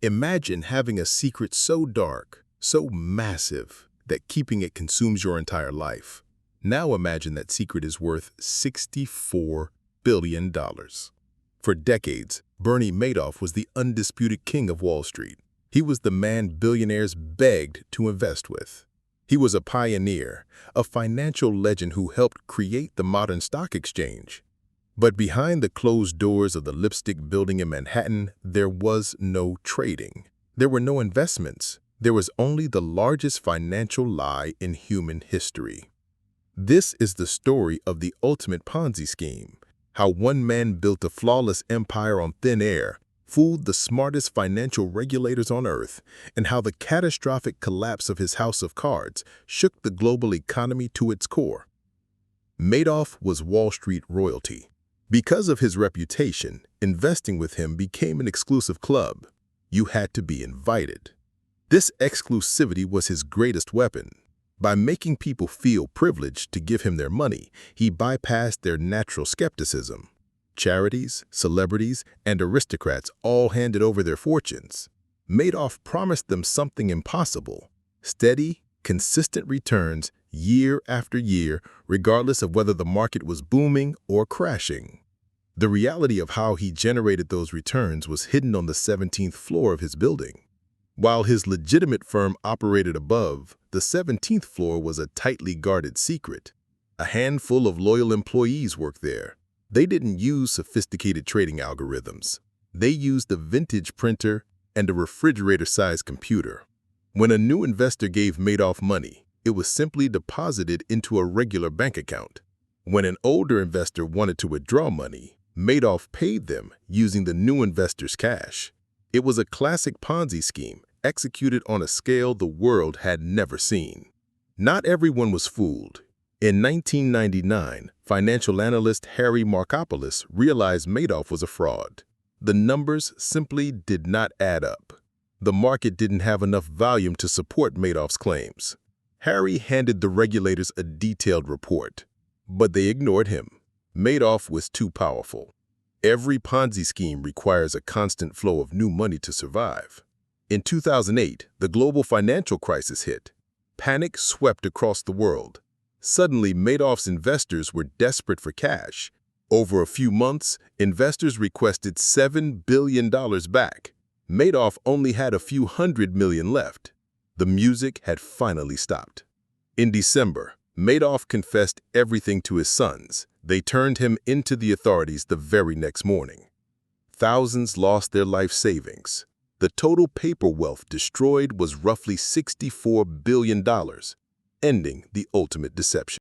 Imagine having a secret so dark, so massive, that keeping it consumes your entire life. Now imagine that secret is worth $64 billion. For decades, Bernie Madoff was the undisputed king of Wall Street. He was the man billionaires begged to invest with. He was a pioneer, a financial legend who helped create the modern stock exchange. But behind the closed doors of the lipstick building in Manhattan, there was no trading. There were no investments. There was only the largest financial lie in human history. This is the story of the ultimate Ponzi scheme, how one man built a flawless empire on thin air, fooled the smartest financial regulators on earth, and how the catastrophic collapse of his house of cards shook the global economy to its core. Madoff was Wall Street royalty. Because of his reputation, investing with him became an exclusive club. You had to be invited. This exclusivity was his greatest weapon. By making people feel privileged to give him their money, he bypassed their natural skepticism. Charities, celebrities, and aristocrats all handed over their fortunes. Madoff promised them something impossible: steady, consistent returns year after year, regardless of whether the market was booming or crashing. The reality of how he generated those returns was hidden on the 17th floor of his building. While his legitimate firm operated above, the 17th floor was a tightly guarded secret. A handful of loyal employees worked there. They didn't use sophisticated trading algorithms. They used a vintage printer and a refrigerator-sized computer. When a new investor gave Madoff money, it was simply deposited into a regular bank account. When an older investor wanted to withdraw money, Madoff paid them using the new investor's cash. It was a classic Ponzi scheme, executed on a scale the world had never seen. Not everyone was fooled. In 1999, financial analyst Harry Markopolos realized Madoff was a fraud. The numbers simply did not add up. The market didn't have enough volume to support Madoff's claims. Harry handed the regulators a detailed report, but they ignored him. Madoff was too powerful. Every Ponzi scheme requires a constant flow of new money to survive. In 2008, the global financial crisis hit. Panic swept across the world. Suddenly, Madoff's investors were desperate for cash. Over a few months, investors requested $7 billion back. Madoff only had a few $100 million left. The music had finally stopped. In December, Madoff confessed everything to his sons. They turned him into the authorities the very next morning. Thousands lost their life savings. The total paper wealth destroyed was roughly $64 billion, ending the ultimate deception.